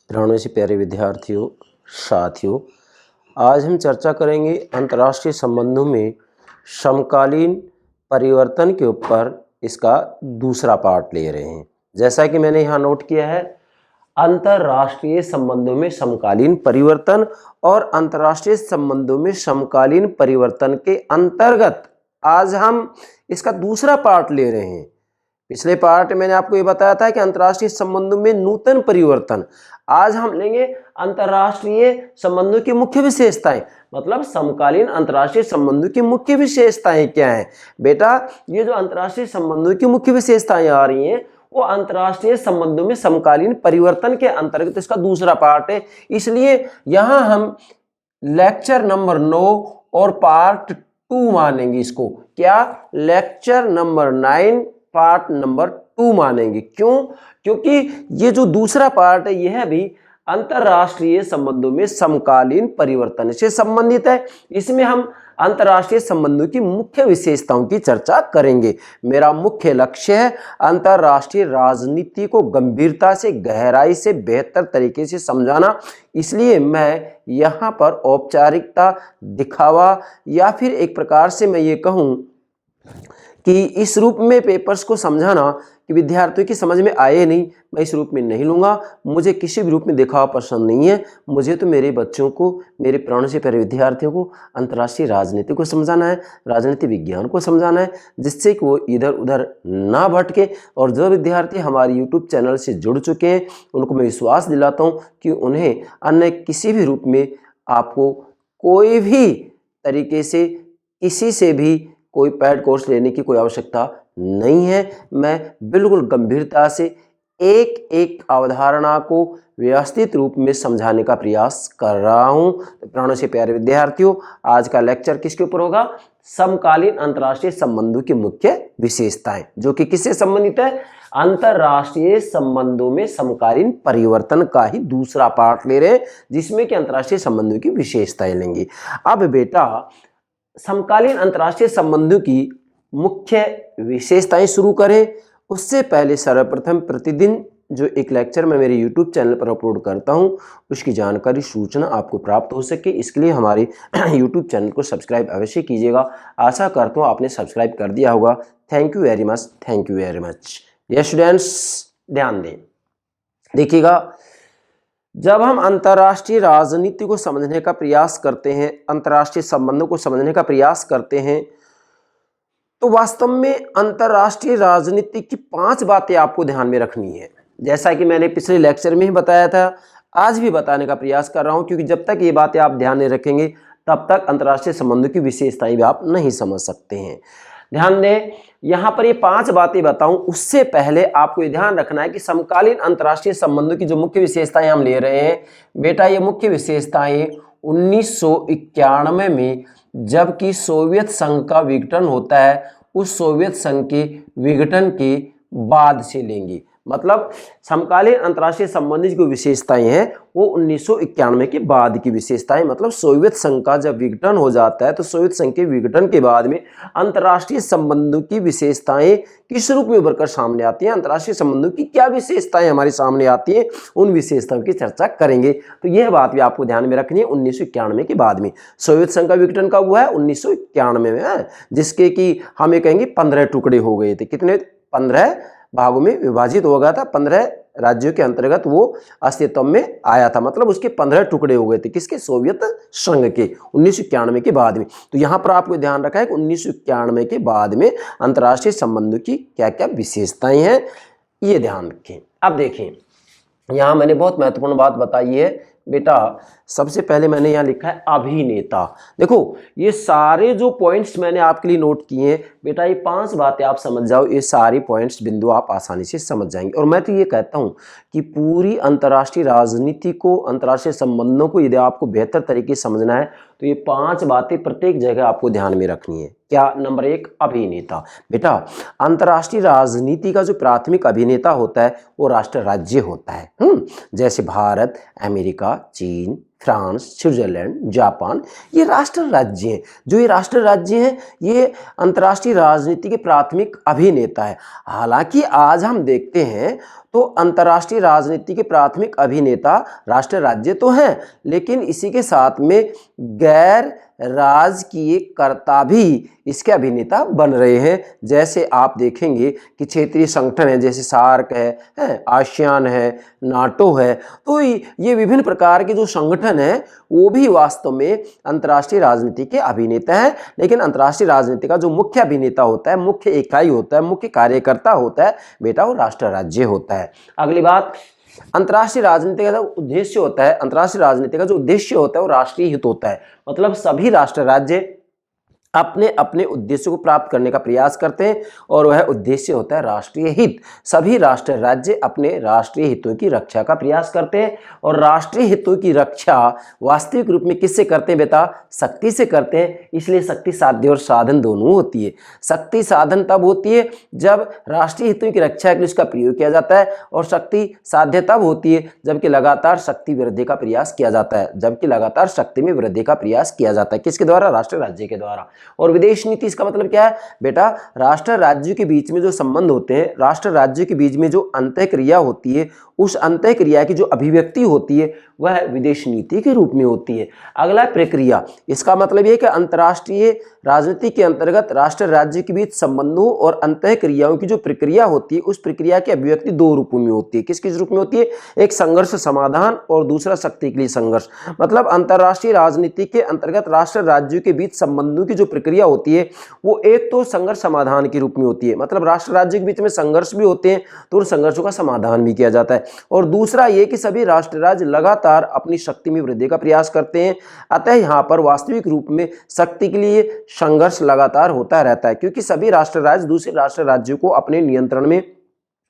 प्राणों से प्यारे विद्यार्थियों, साथियों, आज हम चर्चा करेंगे अंतर्राष्ट्रीय संबंधों में समकालीन परिवर्तन के ऊपर। इसका दूसरा पार्ट ले रहे हैं। जैसा कि मैंने यहाँ नोट किया है, अंतर्राष्ट्रीय संबंधों में समकालीन परिवर्तन और अंतर्राष्ट्रीय संबंधों में समकालीन परिवर्तन के अंतर्गत आज हम इसका दूसरा पार्ट ले रहे हैं। पिछले पार्ट में मैंने आपको ये बताया था कि अंतर्राष्ट्रीय संबंधों में नूतन परिवर्तन। आज हम लेंगे अंतर्राष्ट्रीय संबंधों की मुख्य विशेषताएं, मतलब समकालीन अंतर्राष्ट्रीय संबंधों की मुख्य विशेषताएं क्या हैं। बेटा, ये जो अंतर्राष्ट्रीय संबंधों की मुख्य विशेषताएं आ रही हैं वो अंतर्राष्ट्रीय संबंधों में समकालीन परिवर्तन के अंतर्गत इसका दूसरा पार्ट है। इसलिए यहां हम लेक्चर नंबर 9 और पार्ट 2 मानेंगे। इसको क्या? लेक्चर नंबर 9 पार्ट नंबर 2 मानेंगे। क्यों? क्योंकि ये जो दूसरा पार्ट है यह भी अंतर्राष्ट्रीय संबंधों में समकालीन परिवर्तन से संबंधित है। इसमें हम अंतर्राष्ट्रीय संबंधों की मुख्य विशेषताओं की चर्चा करेंगे। मेरा मुख्य लक्ष्य है अंतर्राष्ट्रीय राजनीति को गंभीरता से, गहराई से, बेहतर तरीके से समझाना। इसलिए मैं यहाँ पर औपचारिकता, दिखावा या फिर एक प्रकार से मैं ये कहूँ कि इस रूप में पेपर्स को समझाना कि विद्यार्थियों की समझ में आए नहीं, मैं इस रूप में नहीं लूँगा। मुझे किसी भी रूप में दिखावा पसंद नहीं है। मुझे तो मेरे बच्चों को, मेरे प्राणों से प्यारे विद्यार्थियों को अंतर्राष्ट्रीय राजनीति को समझाना है, राजनीति विज्ञान को समझाना है, जिससे कि वो इधर उधर ना भटके। और जो विद्यार्थी हमारे यूट्यूब चैनल से जुड़ चुके हैं उनको मैं विश्वास दिलाता हूँ कि उन्हें अन्य किसी भी रूप में आपको कोई भी तरीके से किसी से भी कोई पैड कोर्स लेने की कोई आवश्यकता नहीं है। मैं बिल्कुल गंभीरता से एक एक अवधारणा को व्यवस्थित रूप में समझाने का प्रयास कर रहा हूं। तो प्राणों से प्यारे विद्यार्थियों, आज का लेक्चर किसके ऊपर होगा? समकालीन अंतर्राष्ट्रीय संबंधों की मुख्य विशेषताएं, जो कि किससे संबंधित है? अंतर्राष्ट्रीय संबंधों में समकालीन परिवर्तन का ही दूसरा पार्ट ले रहे हैं, जिसमें कि अंतर्राष्ट्रीय संबंधों की विशेषताएं लेंगे। अब बेटा, समकालीन अंतर्राष्ट्रीय संबंधों की मुख्य विशेषताएं शुरू करें उससे पहले सर्वप्रथम प्रतिदिन जो एक लेक्चर मैं मेरे YouTube चैनल पर अपलोड करता हूं उसकी जानकारी, सूचना आपको प्राप्त हो सके, इसके लिए हमारे YouTube चैनल को सब्सक्राइब अवश्य कीजिएगा। आशा करता हूं आपने सब्सक्राइब कर दिया होगा। Thank you very much, thank you very much. Dear students, ध्यान दें, देखिएगा, जब हम अंतर्राष्ट्रीय राजनीति को समझने का प्रयास करते हैं, अंतर्राष्ट्रीय संबंधों को समझने का प्रयास करते हैं, तो वास्तव में अंतर्राष्ट्रीय राजनीति की 5 बातें आपको ध्यान में रखनी है। जैसा कि मैंने पिछले लेक्चर में ही बताया था, आज भी बताने का प्रयास कर रहा हूं, क्योंकि जब तक ये बातें आप ध्यान में रखेंगे तब तक अंतर्राष्ट्रीय संबंधों की विशेषताएं भी आप नहीं समझ सकते हैं। ध्यान दें, यहां पर ये 5 बातें बताऊं उससे पहले आपको ये ध्यान रखना है कि समकालीन अंतर्राष्ट्रीय संबंधों की जो मुख्य विशेषताएं हम ले रहे हैं, बेटा, ये मुख्य विशेषताएं 1991 में जबकि सोवियत संघ का विघटन होता है, उस सोवियत संघ के विघटन के बाद से लेंगे। मतलब समकालीन अंतर्राष्ट्रीय संबंध की विशेषताएं हैं वो 1991 के बाद की विशेषताएं, मतलब सोवियत संघ का जब विघटन हो जाता है तो सोवियत संघ के विघटन के बाद में अंतर्राष्ट्रीय संबंधों की विशेषताएं किस रूप में उभर कर सामने आती हैं, अंतर्राष्ट्रीय संबंधों की क्या विशेषताएं हमारे सामने आती हैं, उन विशेषताओं की चर्चा करेंगे। तो यह बात भी आपको ध्यान में रखनी है। 1991 के बाद में सोवियत संघ का विघटन कब हुआ है? 1991 में है, जिसके कि हमें कहेंगे 15 टुकड़े हो गए थे। कितने? 15 भागों में विभाजित हो गया था। 15 राज्यों के अंतर्गत वो अस्तित्व में आया था, मतलब उसके 15 टुकड़े हो गए थे। किसके? सोवियत संघ के, 1991 के बाद में। तो यहां पर आपको ध्यान रखा है कि 1991 के बाद में अंतर्राष्ट्रीय संबंधों की क्या क्या विशेषताएं हैं, ये ध्यान रखें। अब देखें, यहां मैंने बहुत महत्वपूर्ण बात बताई है। बेटा, सबसे पहले मैंने यहाँ लिखा है अभिनेता। देखो, ये सारे जो पॉइंट्स मैंने आपके लिए नोट किए हैं, बेटा ये 5 बातें आप समझ जाओ, ये सारी पॉइंट्स, बिंदु आप आसानी से समझ जाएंगे। और मैं तो ये कहता हूँ कि पूरी अंतर्राष्ट्रीय राजनीति को, अंतर्राष्ट्रीय संबंधों को यदि आपको बेहतर तरीके से समझना है तो ये 5 बातें प्रत्येक जगह आपको ध्यान में रखनी है। क्या? नंबर 1, अभिनेता। बेटा, अंतर्राष्ट्रीय राजनीति का जो प्राथमिक अभिनेता होता है वो राष्ट्र राज्य होता है। जैसे भारत, अमेरिका, चीन, फ्रांस, स्विट्जरलैंड, जापान, ये राष्ट्र राज्य हैं। जो ये राष्ट्र राज्य हैं ये अंतर्राष्ट्रीय राजनीति के प्राथमिक अभिनेता है। हालांकि आज हम देखते हैं तो अंतर्राष्ट्रीय राजनीति के प्राथमिक अभिनेता राष्ट्र राज्य तो हैं, लेकिन इसी के साथ में गैर राजकीय कर्ता भी इसके अभिनेता बन रहे हैं। जैसे आप देखेंगे कि क्षेत्रीय संगठन है, जैसे सार्क है, आसियान है, नाटो है, तो ये विभिन्न प्रकार के जो संगठन हैं वो भी वास्तव में अंतर्राष्ट्रीय राजनीति के अभिनेता हैं। लेकिन अंतर्राष्ट्रीय राजनीति का जो मुख्य अभिनेता होता है, मुख्य इकाई होता है, मुख्य कार्यकर्ता होता है बेटा, वो राष्ट्र राज्य होता है। अगली बात, अंतर्राष्ट्रीय राजनीति का जो उद्देश्य होता है, अंतर्राष्ट्रीय राजनीति का जो उद्देश्य होता है वो राष्ट्रीय हित होता है। मतलब सभी राष्ट्र राज्य अपने अपने उद्देश्य को प्राप्त करने का प्रयास करते हैं और वह उद्देश्य होता है राष्ट्रीय हित। सभी राष्ट्र राज्य अपने राष्ट्रीय हितों की रक्षा का प्रयास करते हैं और राष्ट्रीय हितों की रक्षा वास्तविक रूप में किससे करते हैं बेटा? शक्ति से करते हैं। इसलिए शक्ति साध्य और साधन दोनों होती है। शक्ति साधन तब होती है जब राष्ट्रीय हितों की रक्षा के लिए उसका प्रयोग किया जाता है, और शक्ति साध्य तब होती है जबकि लगातार शक्ति वृद्धि का प्रयास किया जाता है, जबकि लगातार शक्ति में वृद्धि का प्रयास किया जाता है। किसके द्वारा? राष्ट्र राज्य के द्वारा। और विदेश नीति, इसका मतलब क्या है बेटा? राष्ट्र राज्यों के बीच में जो संबंध होते हैं, राष्ट्र राज्यों के बीच में जो अंतःक्रिया होती है, उस अंतःक्रिया की जो अभिव्यक्ति होती है वह विदेश नीति के रूप में होती है। अगला प्रक्रिया, इसका मतलब यह कि अंतर्राष्ट्रीय राजनीति के अंतर्गत राष्ट्र राज्य के बीच संबंधों और अंतःक्रियाओं की जो प्रक्रिया होती है, उस प्रक्रिया की अभिव्यक्ति दो रूपों में होती है। किस किस रूप में होती है? एक संघर्ष समाधान और दूसरा शक्ति के लिए संघर्ष। मतलब अंतर्राष्ट्रीय राजनीति के अंतर्गत राष्ट्र राज्यों के बीच संबंधों की जो प्रक्रिया होती है वो एक तो संघर्ष समाधान के रूप में होती है, मतलब राष्ट्र राज्यों के बीच में संघर्ष भी होते हैं तो उन संघर्षों का समाधान भी किया जाता है। और दूसरा ये कि सभी राष्ट्र राज्य लगातार अपनी शक्ति में वृद्धि का प्रयास करते हैं। अतः यहाँ पर वास्तविक रूप में शक्ति के लिए संघर्ष लगातार होता रहता है, क्योंकि सभी राष्ट्र राज्य दूसरे राष्ट्र राज्यों को अपने नियंत्रण में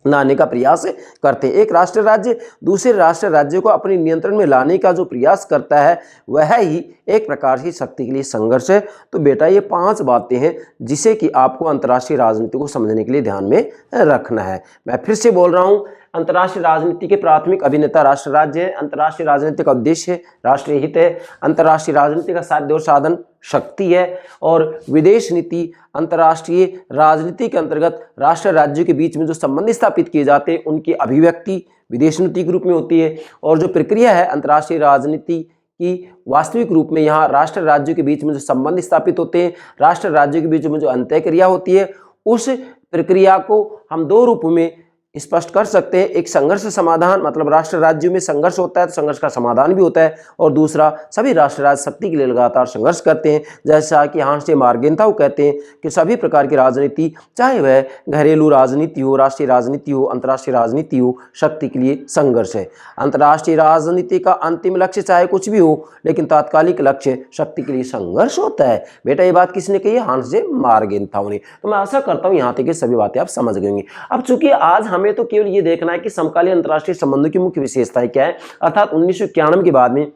लाने का प्रयास करते हैं। एक राष्ट्र राज्य दूसरे राष्ट्र राज्यों को अपने नियंत्रण में लाने का जो प्रयास करता है वह ही एक प्रकार की शक्ति के लिए संघर्ष है। तो बेटा ये 5 बातें हैं जिसे कि आपको अंतर्राष्ट्रीय राजनीति को समझने के लिए ध्यान में रखना है। मैं फिर से बोल रहा हूँ, अंतर्राष्ट्रीय राजनीति के प्राथमिक अभिनेता राष्ट्र राज्य है, अंतर्राष्ट्रीय राजनीति का उद्देश्य राष्ट्रीय हित है, अंतर्राष्ट्रीय राजनीति का साध्य और साधन शक्ति है, और विदेश नीति अंतर्राष्ट्रीय राजनीति के अंतर्गत राष्ट्र राज्यों के बीच में जो संबंध स्थापित किए जाते हैं उनकी अभिव्यक्ति विदेश नीति के रूप में होती है। और जो प्रक्रिया है अंतर्राष्ट्रीय राजनीति की, वास्तविक रूप में यहाँ राष्ट्र राज्यों के बीच में जो संबंध स्थापित होते हैं, राष्ट्र राज्यों के बीच में जो अंतःक्रिया होती है, उस प्रक्रिया को हम 2 रूपों में स्पष्ट कर सकते हैं। एक संघर्ष समाधान, मतलब राष्ट्र राज्यों में संघर्ष होता है तो संघर्ष का समाधान भी होता है, और दूसरा सभी राष्ट्र राज्य शक्ति के लिए लगातार संघर्ष करते हैं। जैसा कि हांस डी मार्गेंथाउ कहते हैं कि सभी प्रकार की राजनीति, चाहे वह घरेलू राजनीति हो, राष्ट्रीय राजनीति हो, अंतर्राष्ट्रीय राजनीति हो, शक्ति के लिए संघर्ष है। अंतर्राष्ट्रीय राजनीति का अंतिम लक्ष्य चाहे कुछ भी हो, लेकिन तात्कालिक लक्ष्य शक्ति के लिए संघर्ष होता है। बेटा ये बात किसने कही है? हांस डी मार्गेंथाउ ने। तो मैं आशा करता हूँ यहाँ तक ये सभी बातें आप समझ गए होंगे। अब चूंकि आज हमें तो केवल ये देखना है कि समकालीन अंतर्राष्ट्रीय संबंधों की मुख्य विशेषताएं क्या है, अर्थात 1991 के बाद में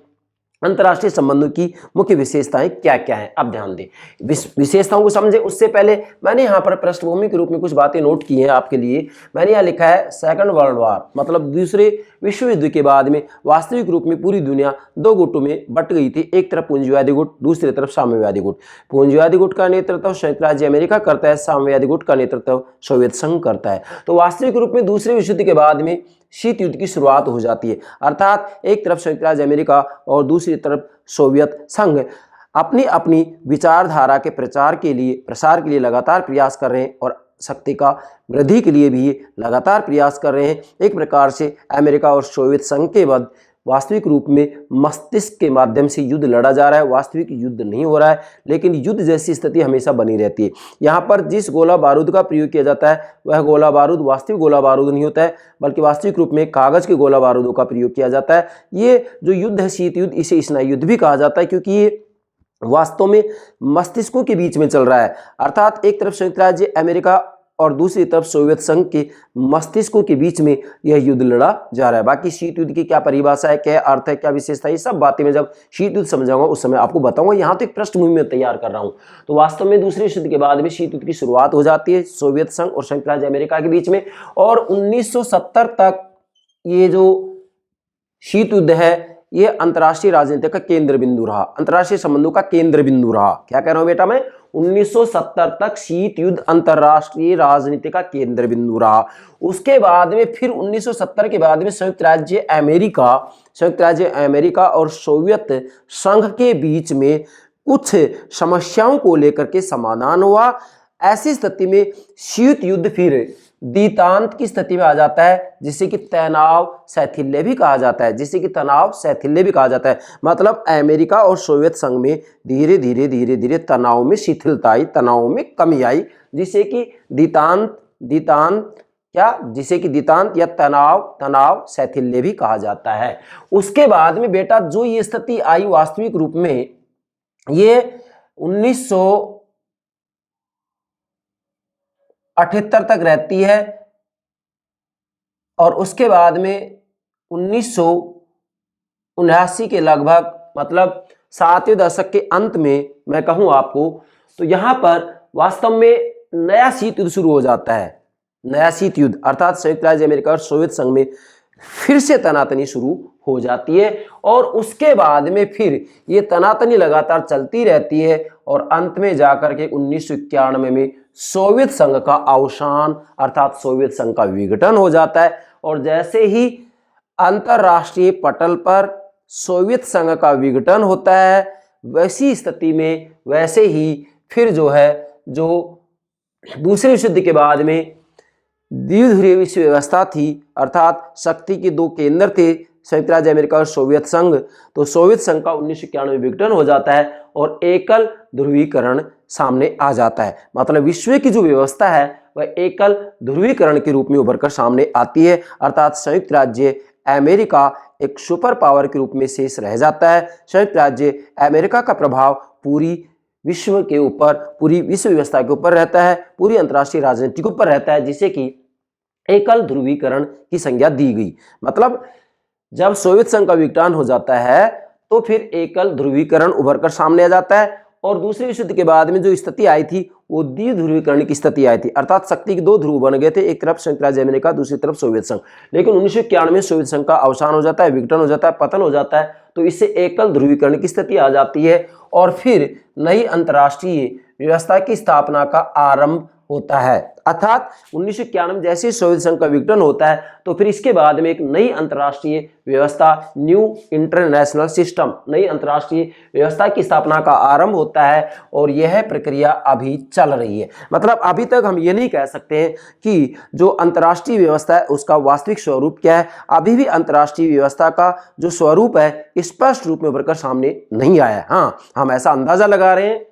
अंतर्राष्ट्रीय संबंधों की मुख्य विशेषताएं क्या क्या हैं। अब ध्यान दें, विशेषताओं को समझे उससे पहले मैंने यहाँ पर पृष्ठभूमि के रूप में कुछ बातें नोट की हैं आपके लिए। मैंने यहाँ लिखा है सेकंड वर्ल्ड वॉर, मतलब दूसरे विश्व युद्ध के बाद में वास्तविक रूप में पूरी दुनिया 2 गुटों में बट गई थी। एक तरफ पूंजीवादी गुट, दूसरी तरफ साम्यवादी गुट। पूंजीवादी गुट का नेतृत्व संयुक्त राज्य अमेरिका करता है, साम्यवादी गुट का नेतृत्व सोवियत संघ करता है। तो वास्तविक रूप में दूसरे विश्व युद्ध के बाद में शीत युद्ध की शुरुआत हो जाती है, अर्थात एक तरफ संयुक्त राज्य अमेरिका और दूसरी तरफ सोवियत संघ अपनी अपनी विचारधारा के प्रसार के लिए लगातार प्रयास कर रहे हैं, और शक्ति का वृद्धि के लिए भी लगातार प्रयास कर रहे हैं। एक प्रकार से अमेरिका और सोवियत संघ के बाद वास्तविक रूप में मस्तिष्क के माध्यम से युद्ध लड़ा जा रहा है। वास्तविक युद्ध नहीं हो रहा है, लेकिन युद्ध जैसी स्थिति हमेशा बनी रहती है। यहाँ पर जिस गोला बारूद का प्रयोग किया जाता है वह गोला बारूद वास्तविक गोला बारूद नहीं होता है, बल्कि वास्तविक रूप में कागज के गोला बारूदों का प्रयोग किया जाता है। ये जो युद्ध है शीत युद्ध, इसे स्नायु युद्ध भी कहा जाता है, क्योंकि ये वास्तव में मस्तिष्कों के बीच में चल रहा है। अर्थात एक तरफ संयुक्त राज्य अमेरिका और दूसरी तरफ सोवियत संघ के मस्तिष्कों के बीच में यह युद्ध लड़ा जा रहा है। बाकी शीत युद्ध की क्या परिभाषा है, क्या अर्थ है, क्या विशेषता है, ये सब बातें मैं जब शीत युद्ध समझाऊंगा उस समय आपको बताऊंगा। यहाँ तो एक पृष्ठभूमि में तैयार कर रहा हूँ। तो वास्तव में दूसरे विश्व युद्ध के बाद में शीत युद्ध की शुरुआत हो जाती है सोवियत संघ और संयुक्त राज्य अमेरिका के बीच में, और 1970 तक ये जो शीत युद्ध है ये अंतर्राष्ट्रीय राजनीति का केंद्र बिंदु रहा, अंतर्राष्ट्रीय संबंधों का केंद्र बिंदु रहा। क्या कह रहा हूं बेटा मैं, 1970 तक शीत युद्ध अंतर्राष्ट्रीय राजनीति का केंद्र बिंदु रहा। उसके बाद में फिर 1970 के बाद में संयुक्त राज्य अमेरिका और सोवियत संघ के बीच में कुछ समस्याओं को लेकर के समाधान हुआ। ऐसी स्थिति में शीत युद्ध फिर द्वितांत की स्थिति में आ जाता है, जिसे कि तनाव शैथिल्य भी कहा जाता है, मतलब अमेरिका और सोवियत संघ में धीरे धीरे तनाव में शिथिलता आई, तनाव में कमी आई, जिसे कि द्वितांत या तनाव शैथिल्य भी कहा जाता है। उसके बाद में बेटा जो ये स्थिति आई वास्तविक रूप में ये 1978 तक रहती है और उसके बाद में 1979 के लगभग, मतलब 7वें दशक के अंत में मैं कहूं आपको, तो यहां पर वास्तव में नया शीत युद्ध शुरू हो जाता है। नया शीत युद्ध अर्थात संयुक्त राज्य अमेरिका और सोवियत संघ में फिर से तनातनी शुरू हो जाती है और उसके बाद में फिर ये तनातनी लगातार चलती रहती है और अंत में जाकर के 1991 में सोवियत संघ का अवसान अर्थात सोवियत संघ का विघटन हो जाता है। और जैसे ही अंतरराष्ट्रीय पटल पर सोवियत संघ का विघटन होता है, वैसी स्थिति में वैसे ही फिर जो दूसरे विश्व युद्ध के बाद में द्विध्रुवीय विश्व व्यवस्था थी, अर्थात शक्ति के दो केंद्र थे, संयुक्त राज्य अमेरिका और सोवियत संघ। तो सोवियत संघ का 1991 में विघटन हो जाता है और एकल ध्रुवीकरण सामने आ जाता है, मतलब विश्व की जो व्यवस्था है वह एकल ध्रुवीकरण के रूप में उभर कर सामने आती है, अर्थात संयुक्त राज्य अमेरिका एक सुपर पावर के रूप में शेष रह जाता है। संयुक्त राज्य अमेरिका का प्रभाव पूरी विश्व के ऊपर, पूरी विश्व व्यवस्था के ऊपर रहता है, पूरी अंतर्राष्ट्रीय राजनीति के ऊपर रहता है, जिसे कि एकल ध्रुवीकरण की संज्ञा दी गई। मतलब जब सोवियत संघ का विघटन हो जाता है तो फिर एकल ध्रुवीकरण उभर कर सामने आ जाता है और दूसरे विश्व युद्ध के बाद में जो स्थिति आई थी वो द्विध्रुवीकरण की स्थिति आई थी, अर्थात शक्ति के दो ध्रुव बन गए थे, एक तरफ संयुक्त राज्य अमेरिका, दूसरी तरफ सोवियत संघ। लेकिन 1991 में सोवियत संघ का अवसान हो जाता है, विघटन हो जाता है, पतन हो जाता है, तो इससे एकल ध्रुवीकरण की स्थिति आ जाती है और फिर नई अंतर्राष्ट्रीय व्यवस्था की स्थापना का आरंभ होता है। अर्थात 1991 जैसे सोवियत संघ का विघटन होता है तो फिर इसके बाद में एक नई अंतर्राष्ट्रीय व्यवस्था, न्यू इंटरनेशनल सिस्टम, नई अंतर्राष्ट्रीय व्यवस्था की स्थापना का आरंभ होता है और यह प्रक्रिया अभी चल रही है। मतलब अभी तक हम ये नहीं कह सकते हैं कि जो अंतर्राष्ट्रीय व्यवस्था है उसका वास्तविक स्वरूप क्या है। अभी भी अंतर्राष्ट्रीय व्यवस्था का जो स्वरूप है स्पष्ट रूप में उभरकर सामने नहीं आया है। हाँ, हम ऐसा अंदाजा लगा रहे हैं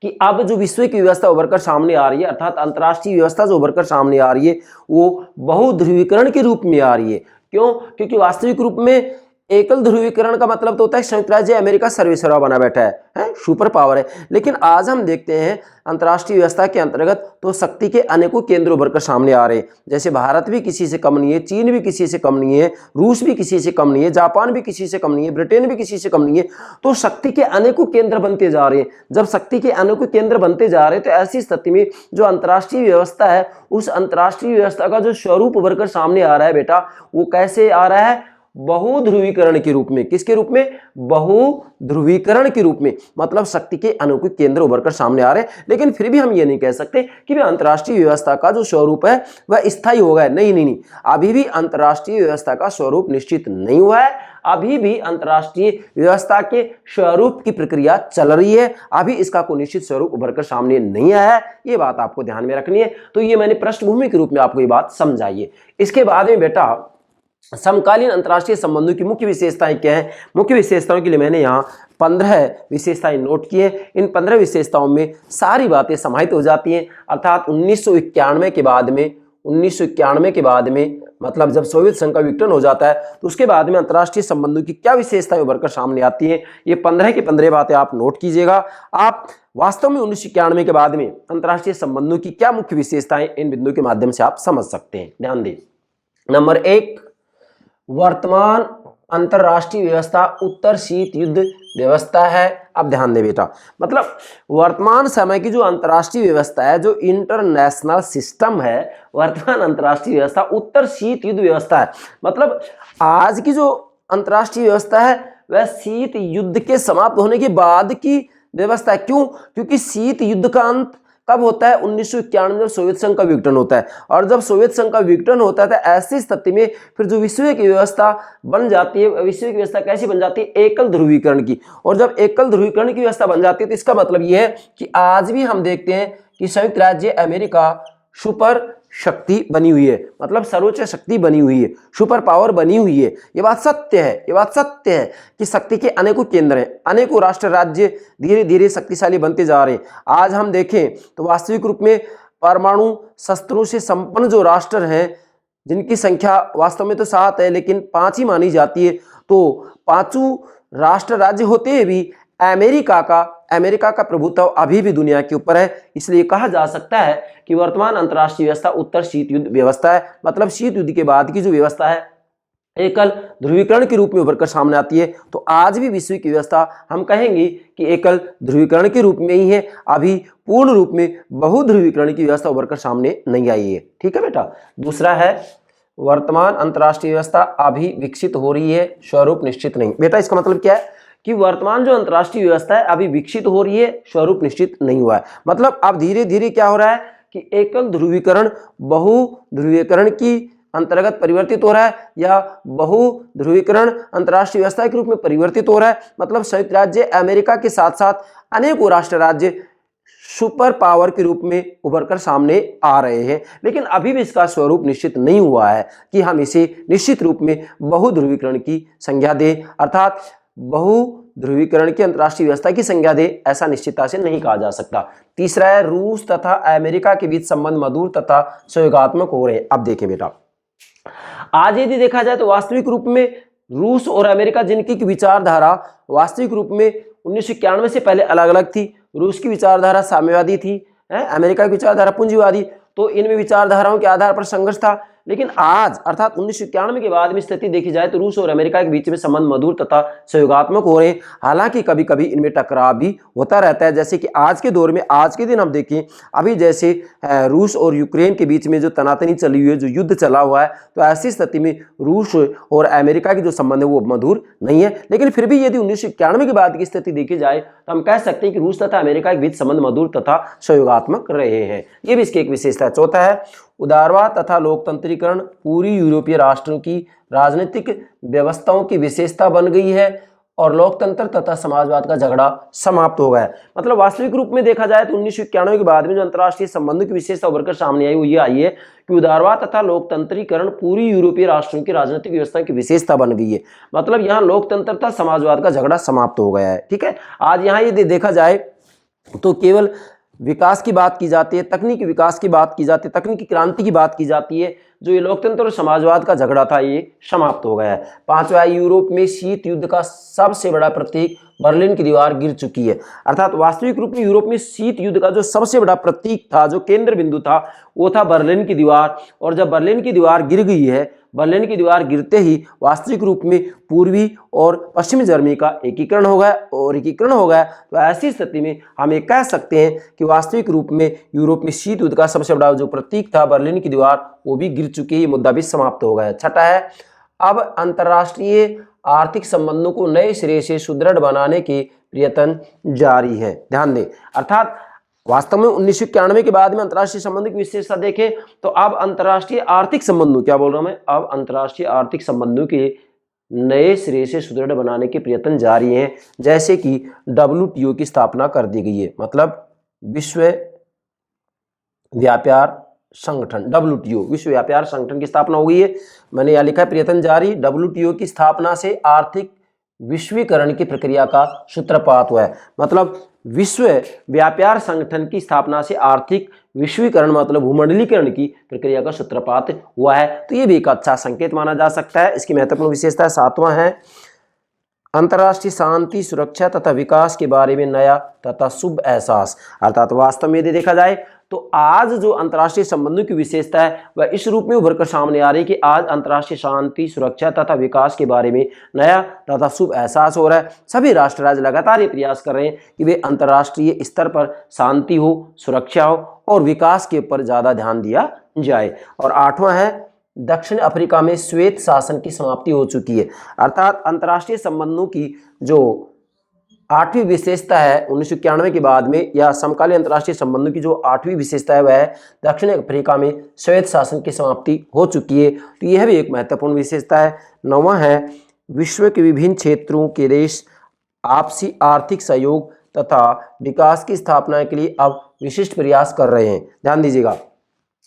कि अब जो विश्व की व्यवस्था उभरकर सामने आ रही है, अर्थात अंतर्राष्ट्रीय व्यवस्था जो उभरकर सामने आ रही है वो बहुध्रुवीकरण के रूप में आ रही है। क्यों? क्योंकि वास्तविक रूप में एकल ध्रुवीकरण का मतलब तो होता है संयुक्त राज्य अमेरिका सर्वेसर्वा बना बैठा है, सुपर पावर है। लेकिन आज हम देखते हैं अंतर्राष्ट्रीय व्यवस्था के अंतर्गत तो शक्ति के अनेकों केंद्र उभरकर सामने आ रहे हैं। जैसे भारत भी किसी से कम नहीं है, चीन भी किसी से कम नहीं है, रूस भी किसी से कम नहीं है, जापान भी किसी से कम नहीं है, ब्रिटेन भी किसी से कम नहीं है। तो शक्ति के अनेकों केंद्र बनते जा रहे हैं। जब शक्ति के अनेकों केंद्र बनते जा रहे हैं तो ऐसी स्थिति में जो अंतर्राष्ट्रीय व्यवस्था है उस अंतर्राष्ट्रीय व्यवस्था का जो स्वरूप उभरकर सामने आ रहा है बेटा, वो कैसे आ रहा है? बहुध्रुवीकरण के रूप में। किसके रूप में? बहुध्रुवीकरण के रूप में। मतलब शक्ति के अनेकों केंद्र उभरकर सामने आ रहे हैं। लेकिन फिर भी हम ये नहीं कह सकते कि वह अंतर्राष्ट्रीय व्यवस्था का जो स्वरूप है वह स्थायी हो गया। नहीं, अभी भी अंतर्राष्ट्रीय व्यवस्था का स्वरूप निश्चित नहीं हुआ है। अभी भी अंतर्राष्ट्रीय व्यवस्था के स्वरूप की प्रक्रिया चल रही है। अभी इसका कोई निश्चित स्वरूप उभरकर सामने नहीं आया है। ये बात आपको ध्यान में रखनी है। तो ये मैंने पृष्ठभूमि के रूप में आपको ये बात समझाई। इसके बाद में बेटा समकालीन अंतर्राष्ट्रीय संबंधों की मुख्य विशेषताएं क्या हैं? मुख्य विशेषताओं के लिए मैंने यहाँ 15 विशेषताएं नोट की हैं। इन 15 विशेषताओं में सारी बातें समाहित हो जाती हैं। अर्थात 1991 के बाद में मतलब जब सोवियत संघ का विघटन हो जाता है तो उसके बाद में अंतर्राष्ट्रीय संबंधों की क्या विशेषताएं उभरकर सामने आती हैं, ये 15 की 15 बातें आप नोट कीजिएगा। आप वास्तव में 1991 के बाद में अंतर्राष्ट्रीय संबंधों की क्या मुख्य विशेषताएं इन बिंदुओं के माध्यम से आप समझ सकते हैं। ध्यान दें। नंबर 1, वर्तमान अंतरराष्ट्रीय व्यवस्था उत्तर शीत युद्ध व्यवस्था है। अब ध्यान दे बेटा, मतलब वर्तमान समय की जो अंतरराष्ट्रीय व्यवस्था है, जो इंटरनेशनल सिस्टम है, वर्तमान अंतरराष्ट्रीय व्यवस्था उत्तर शीत युद्ध व्यवस्था है। मतलब आज की जो अंतर्राष्ट्रीय व्यवस्था है वह शीत युद्ध के समाप्त होने के बाद की व्यवस्था है। क्यों? क्योंकि शीत युद्ध का अंत कब होता है? 1991 में जब सोवियत संघ का विघटन होता है। और जब सोवियत संघ का विघटन होता है तो ऐसी स्थिति में फिर जो विश्व की व्यवस्था बन जाती है, विश्व की व्यवस्था कैसी बन जाती है? एकल ध्रुवीकरण की। और जब एकल ध्रुवीकरण की व्यवस्था बन जाती है तो इसका मतलब यह है कि आज भी हम देखते हैं कि संयुक्त राज्य अमेरिका सुपर शक्ति बनी हुई है, मतलब सर्वोच्च शक्ति बनी हुई है, सुपर पावर बनी हुई है। ये बात सत्य है, ये बात सत्य है कि शक्ति के अनेकों केंद्र हैं, अनेकों राष्ट्र राज्य धीरे धीरे शक्तिशाली बनते जा रहे हैं। आज हम देखें तो वास्तविक रूप में परमाणु शस्त्रों से संपन्न जो राष्ट्र हैं, जिनकी संख्या वास्तव में तो 7 है लेकिन 5 ही मानी जाती है, तो 5 राष्ट्र राज्य होते भी अमेरिका का प्रभुत्व अभी भी दुनिया के ऊपर है। इसलिए कहा जा सकता है कि वर्तमान अंतर्राष्ट्रीय व्यवस्था उत्तर शीत युद्ध व्यवस्था है, मतलब शीत युद्ध के बाद की जो व्यवस्था है एकल ध्रुवीकरण के रूप में उभर कर सामने आती है। तो आज भी विश्व की व्यवस्था हम कहेंगे कि एकल ध्रुवीकरण के रूप में ही है, अभी पूर्ण रूप में बहुध्रुवीकरण की व्यवस्था उभर कर सामने नहीं आई है। ठीक है बेटा। दूसरा है वर्तमान अंतर्राष्ट्रीय व्यवस्था अभी विकसित हो रही है, स्वरूप निश्चित नहीं। बेटा इसका मतलब क्या है कि वर्तमान जो अंतर्राष्ट्रीय व्यवस्था है अभी विकसित हो रही है, स्वरूप निश्चित नहीं हुआ है। मतलब अब धीरे धीरे क्या हो रहा है कि एकल ध्रुवीकरण बहु ध्रुवीकरण की अंतर्गत परिवर्तित हो रहा है, या बहु ध्रुवीकरण अंतर्राष्ट्रीय व्यवस्था के रूप में परिवर्तित हो रहा है। मतलब संयुक्त राज्य अमेरिका के साथ साथ अनेकों राष्ट्र राज्य सुपर पावर के रूप में उभर कर सामने आ रहे हैं, लेकिन अभी भी इसका स्वरूप निश्चित नहीं हुआ है कि हम इसे निश्चित रूप में बहु ध्रुवीकरण की संज्ञा दें, अर्थात बहु ध्रुवीकरण की अंतर्राष्ट्रीय व्यवस्था की संज्ञा दे, ऐसा निश्चितता से नहीं कहा जा सकता। तीसरा है रूस तथा अमेरिका के बीच संबंध मधुर तथा सहयोगात्मक हो रहे हैं। अब देखें बेटा, आज यदि देखा जाए तो वास्तविक रूप में रूस और अमेरिका जिनकी विचारधारा वास्तविक रूप में 1991 से पहले अलग अलग थी। रूस की विचारधारा साम्यवादी थी, अमेरिका की विचारधारा पूंजीवादी, तो इनमें विचारधाराओं के आधार पर संघर्ष था। लेकिन आज अर्थात 1991 के बाद में स्थिति देखी जाए तो रूस और अमेरिका के बीच में संबंध मधुर तथा सहयोगात्मक हो रहे हैं। हालांकि कभी कभी इनमें टकराव भी होता रहता है, जैसे कि आज के दौर में, आज के दिन हम देखें अभी जैसे रूस और यूक्रेन के बीच में जो तनातनी चली हुई है, जो युद्ध चला हुआ है, तो ऐसी स्थिति में रूस और अमेरिका के जो संबंध है वो मधुर नहीं है। लेकिन फिर भी यदि 1991 के बाद की स्थिति देखी जाए तो हम कह सकते हैं कि रूस तथा अमेरिका के बीच संबंध मधुर तथा सहयोगात्मक रहे हैं। ये भी इसकी एक विशेषता है। चौथा है उदारवाद तथा लोकतंत्रीकरण पूरी यूरोपीय राष्ट्रों की राजनीतिक व्यवस्थाओं की विशेषता बन गई है और लोकतंत्र तथा समाजवाद का झगड़ा समाप्त हो गया है। मतलब वास्तविक रूप में देखा जाए तो 1991 के बाद में जो अंतर्राष्ट्रीय संबंधों की विशेषता उभर कर सामने आई वो ये आई है कि उदारवाद तथा लोकतंत्रीकरण पूरी यूरोपीय राष्ट्रों की राजनीतिक व्यवस्था की विशेषता बन गई है। मतलब यहाँ लोकतंत्र तथा समाजवाद का झगड़ा समाप्त हो गया है। ठीक है। आज यहाँ यदि देखा जाए तो केवल विकास की बात की जाती है, तकनीकी विकास की बात की जाती है, तकनीकी क्रांति की बात की जाती है। जो ये लोकतंत्र और समाजवाद का झगड़ा था ये समाप्त हो गया है। पांचवा, यूरोप में शीत युद्ध का सबसे बड़ा प्रतीक बर्लिन की दीवार गिर चुकी है। अर्थात वास्तविक रूप में यूरोप में शीत युद्ध का जो सबसे बड़ा प्रतीक था, जो केंद्र बिंदु था, वो था बर्लिन की दीवार। और जब बर्लिन की दीवार गिर गई है, बर्लिन की दीवार गिरते ही वास्तविक रूप में पूर्वी और पश्चिमी जर्मनी का एकीकरण हो गया, और एकीकरण हो गया तो ऐसी स्थिति में हम ये कह सकते हैं कि वास्तविक रूप में यूरोप में शीत युद्ध का सबसे बड़ा जो प्रतीक था बर्लिन की दीवार, वो भी गिर चुकी है। ये मुद्दा भी समाप्त हो गया। छठा है, अब अंतर्राष्ट्रीय आर्थिक संबंधों को नए सिरे से सुदृढ़ बनाने के प्रयत्न जारी है। ध्यान दें, अर्थात वास्तव में 1991 के बाद में अंतर्राष्ट्रीय संबंधों की विशेषता देखें तो अब अंतर्राष्ट्रीय आर्थिक संबंधों, क्या बोल रहा हूं मैं, अब अंतर्राष्ट्रीय आर्थिक संबंधों के नए सिरे से सुदृढ़ बनाने के प्रयत्न जारी हैं। जैसे कि WTO की स्थापना कर दी गई है, मतलब विश्व व्यापार संगठन, WTO विश्व व्यापार संगठन की स्थापना हो गई है। मैंने यह लिखा है प्रयत्न जारी। WTO की स्थापना से आर्थिक विश्वीकरण की प्रक्रिया का सूत्रपात हुआ है। मतलब विश्व व्यापार संगठन की स्थापना से आर्थिक विश्वीकरण मतलब भूमंडलीकरण की प्रक्रिया का सूत्रपात हुआ है। तो ये भी एक अच्छा संकेत माना जा सकता है। इसकी महत्वपूर्ण विशेषता सातवां है, अंतर्राष्ट्रीय शांति, सुरक्षा तथा विकास के बारे में नया तथा शुभ एहसास। अर्थात वास्तव में यदि देखा जाए तो आज जो अंतर्राष्ट्रीय संबंधों की विशेषता है वह इस रूप में उभर कर सामने आ रही है कि आज अंतर्राष्ट्रीय शांति, सुरक्षा तथा विकास के बारे में नया तथा शुभ एहसास हो रहा है। सभी राष्ट्र राज्य लगातार ये प्रयास कर रहे हैं कि वे अंतर्राष्ट्रीय स्तर पर शांति हो, सुरक्षा हो और विकास के ऊपर ज़्यादा ध्यान दिया जाए। और आठवां है, दक्षिण अफ्रीका में श्वेत शासन की समाप्ति हो चुकी है। अर्थात अंतर्राष्ट्रीय संबंधों की जो 8वीं विशेषता है 1991 के बाद में, या समकालीन अंतर्राष्ट्रीय संबंधों की जो 8वीं विशेषता है वह दक्षिण अफ्रीका में श्वेत शासन की समाप्ति हो चुकी है। तो यह भी एक महत्वपूर्ण विशेषता है। 9वां है विश्व के विभिन्न क्षेत्रों के देश आपसी आर्थिक सहयोग तथा विकास की स्थापना के लिए अब विशिष्ट प्रयास कर रहे हैं। ध्यान दीजिएगा,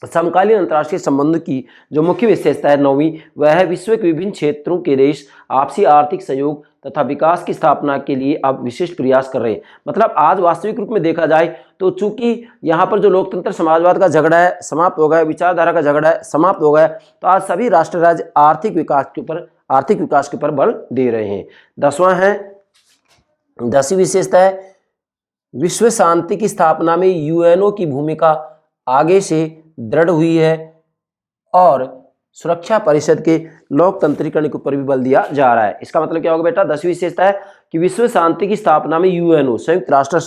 समकालीन अंतर्राष्ट्रीय संबंध की जो मुख्य विशेषता है 9वीं, वह है विश्व के विभिन्न क्षेत्रों के देश आपसी आर्थिक सहयोग तथा विकास की स्थापना के लिए अब विशिष्ट प्रयास कर रहे हैं। मतलब आज वास्तविक रूप में देखा जाए तो चूंकि यहाँ पर जो लोकतंत्र समाजवाद का झगड़ा है समाप्त हो गया, विचारधारा का झगड़ा है समाप्त हो गया, तो आज सभी राष्ट्र राज्य आर्थिक विकास के ऊपर बल दे रहे हैं। 10वीं विशेषता है विश्व शांति की स्थापना में यूएनओ की भूमिका आगे से दृढ़ हुई है और सुरक्षा परिषद के लोकतंत्रीकरण के ऊपर भी बल दिया जा रहा है। इसका मतलब क्या होगा बेटा? 10वीं विशेषता है कि विश्व शांति की स्थापना में यूएनओ संयुक्त राष्ट्र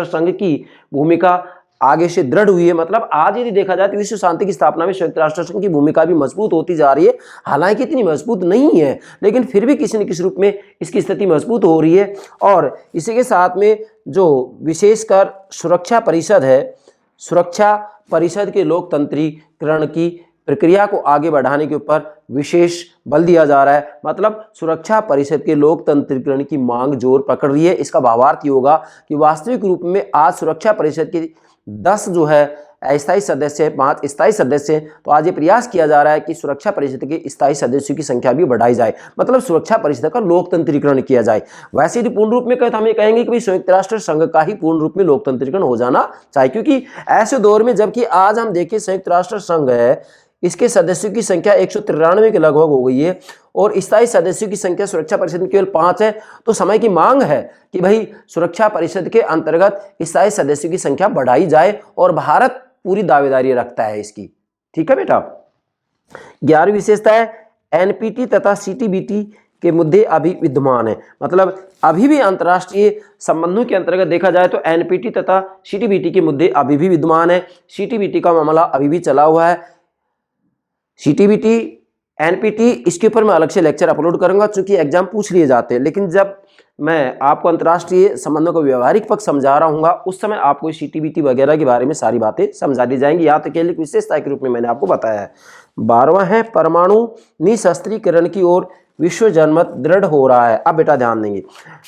संघ की भूमिका आगे से दृढ़ हुई है। मतलब आज यदि देखा जाए तो विश्व शांति की स्थापना में संयुक्त राष्ट्र संघ की भूमिका भी मजबूत होती जा रही है। हालांकि इतनी मजबूत नहीं है, लेकिन फिर भी किसी न किसी रूप में इसकी स्थिति मजबूत हो रही है। और इसी के साथ में जो विशेषकर सुरक्षा परिषद के लोकतंत्रीकरण की प्रक्रिया को आगे बढ़ाने के ऊपर विशेष बल दिया जा रहा है। मतलब सुरक्षा परिषद के लोकतंत्रीकरण की मांग जोर पकड़ रही है। इसका भावार्थ ये होगा कि वास्तविक रूप में आज सुरक्षा परिषद के 10 जो है अस्थायी सदस्य, 5 स्थायी सदस्य हैं। तो आज ये प्रयास किया जा रहा है कि सुरक्षा परिषद के स्थायी सदस्यों की संख्या भी बढ़ाई जाए, मतलब सुरक्षा परिषद का लोकतंत्रीकरण किया जाए। वैसे यदि पूर्ण रूप में कहें तो हम ये कहेंगे कि भाई संयुक्त राष्ट्र संघ का ही पूर्ण रूप में लोकतंत्रीकरण हो जाना चाहिए, क्योंकि ऐसे दौर में जबकि आज हम देखें संयुक्त राष्ट्र संघ है, इसके सदस्यों की संख्या 193 के लगभग हो गई है और स्थायी सदस्यों की संख्या सुरक्षा परिषद में केवल 5 है। तो समय की मांग है कि भाई सुरक्षा परिषद के अंतर्गत स्थायी सदस्यों की संख्या बढ़ाई जाए और भारत पूरी दावेदारी रखता है इसकी। ठीक है बेटा। 11वीं विशेषता है एनपीटी तथा सीटीबीटी के मुद्दे अभी विद्यमान है। मतलब अभी भी अंतर्राष्ट्रीय संबंधों के अंतर्गत देखा जाए तो एनपीटी तथा सीटीबीटी के मुद्दे अभी भी विद्यमान है। सीटीबीटी का मामला अभी भी चला हुआ है। सीटीबीटी, एनपीटी, इसके ऊपर मैं अलग से लेक्चर अपलोड करूंगा चूंकि एग्जाम पूछ लिए जाते हैं। लेकिन जब मैं आपको अंतर्राष्ट्रीय संबंधों का व्यवहारिक पक्ष समझा रहा हूँ उस समय आपको सीटीबीटी वगैरह के बारे में सारी बातें समझा दी जाएंगी। यहाँ तक केवल विशेषता के रूप में मैंने आपको बताया है। 12वां है परमाणु निशस्त्रीकरण की ओर विश्व जनमत दृढ़ हो रहा है। अब बेटा ध्यान देंगे,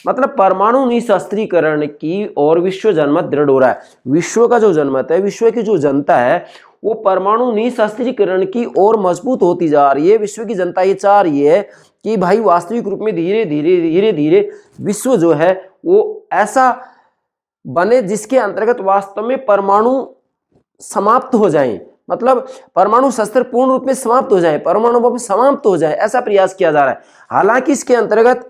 मतलब परमाणु निशस्त्रीकरण की ओर विश्व जनमत दृढ़ हो रहा है। विश्व का जो जनमत है, विश्व की जो जनता है, वो परमाणु निशस्त्रीकरण की ओर मजबूत होती जा रही है। विश्व की जनता ये चाह रही है कि भाई वास्तविक रूप में धीरे धीरे विश्व जो है वो ऐसा बने जिसके अंतर्गत वास्तव में परमाणु समाप्त हो जाएं, मतलब परमाणु शस्त्र पूर्ण रूप में समाप्त हो जाए, परमाणु बम समाप्त हो जाए, ऐसा प्रयास किया जा रहा है। हालांकि इसके अंतर्गत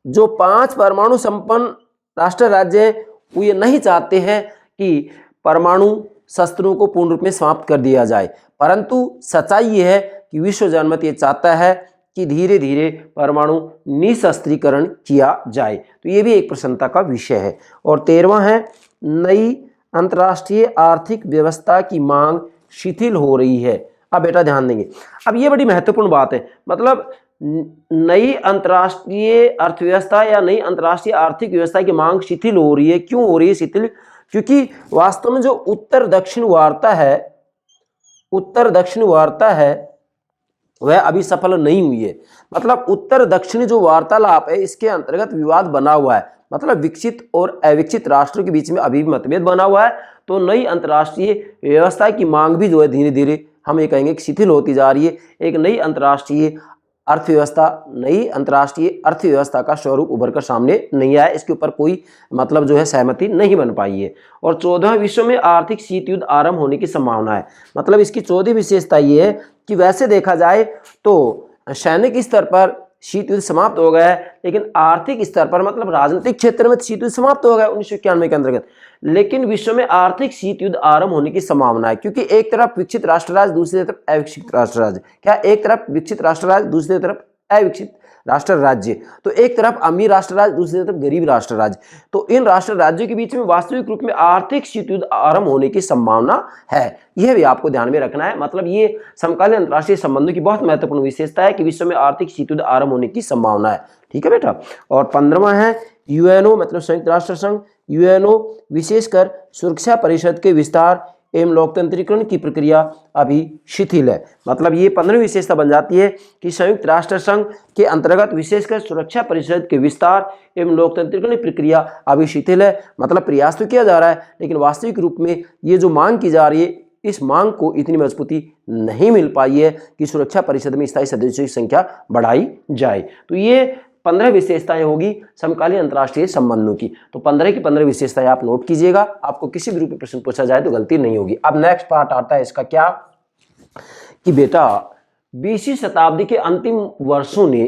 जो 5 परमाणु संपन्न राष्ट्र राज्य हैं वो ये नहीं चाहते हैं कि परमाणु शस्त्रों को पूर्ण रूप में समाप्त कर दिया जाए, परंतु सच्चाई ये है कि विश्व जनमत ये चाहता है कि धीरे धीरे परमाणु निशस्त्रीकरण किया जाए। तो ये भी एक प्रसन्नता का विषय है। और 13वां है नई अंतर्राष्ट्रीय आर्थिक व्यवस्था की मांग शिथिल हो रही है। अब बेटा ध्यान देंगे, अब ये बड़ी महत्वपूर्ण बात है। मतलब नई अंतर्राष्ट्रीय अर्थव्यवस्था या नई अंतर्राष्ट्रीय आर्थिक व्यवस्था की मांग शिथिल हो रही है। क्यों हो रही है शिथिल? क्योंकि वास्तव में जो उत्तर दक्षिण वार्ता है वह अभी सफल नहीं हुई है। मतलब उत्तर दक्षिण जो वार्तालाप है इसके अंतर्गत विवाद बना हुआ है, मतलब विकसित और अविकसित राष्ट्रों के बीच में अभी भी मतभेद बना हुआ है। तो नई अंतर्राष्ट्रीय व्यवस्था की मांग भी जो है धीरे धीरे हम ये कहेंगे कि शिथिल होती जा रही है। एक नई अंतर्राष्ट्रीय अर्थव्यवस्था का स्वरूप उभर कर सामने नहीं आया, इसके ऊपर कोई मतलब जो है सहमति नहीं बन पाई है। और 14वें विश्व में आर्थिक शीत युद्ध आरंभ होने की संभावना है। मतलब इसकी 14वीं विशेषता ये है कि वैसे देखा जाए तो सैनिक स्तर पर शीत युद्ध समाप्त हो गया है, लेकिन आर्थिक स्तर पर मतलब राजनीतिक क्षेत्र में शीत युद्ध समाप्त हो गया 1991 के अंतर्गत, लेकिन विश्व में आर्थिक शीत युद्ध आरंभ होने की संभावना है। क्योंकि एक तरफ विकसित राष्ट्र राज्य, दूसरी तरफ अविकसित राष्ट्र राज्य। क्या? एक तरफ विकसित राष्ट्र राज्य, दूसरी तरफ अविकसित राष्ट्र राज्य, तो एक तरफ अमीर राष्ट्र राज्य, दूसरी तरफ गरीब राष्ट्र राज्य, तो इन राष्ट्र राज्यों के बीच में वास्तविक रूप में आर्थिक शीत युद्ध आरंभ होने की संभावना है। यह भी आपको ध्यान में रखना है। मतलब ये समकालीन अंतर्राष्ट्रीय संबंधों की बहुत महत्वपूर्ण विशेषता है कि विश्व में आर्थिक शीत युद्ध आरंभ होने की संभावना है। ठीक है बेटा। और 15वां है यूएनओ, मतलब संयुक्त राष्ट्र संघ। यूएनओ विशेषकर सुरक्षा परिषद के विस्तार एवं लोकतंत्रीकरण की प्रक्रिया अभी शिथिल है। मतलब ये 15वीं विशेषता बन जाती है कि संयुक्त राष्ट्र संघ के अंतर्गत विशेषकर सुरक्षा परिषद के विस्तार एवं लोकतंत्रीकरण प्रक्रिया अभी शिथिल है। मतलब प्रयास तो किया जा रहा है, लेकिन वास्तविक रूप में ये जो मांग की जा रही है, इस मांग को इतनी मजबूती नहीं मिल पाई है कि सुरक्षा परिषद में स्थायी सदस्यों की संख्या बढ़ाई जाए। तो ये 15 विशेषताएं होगी समकालीन अंतर्राष्ट्रीय संबंधों की। तो 15 की 15 विशेषताएं आप नोट कीजिएगा, आपको किसी भी रूप में प्रश्न पूछा जाए तो गलती नहीं होगी। अब नेक्स्ट पार्ट आता है इसका क्या, कि बेटा 20वीं शताब्दी के अंतिम वर्षों ने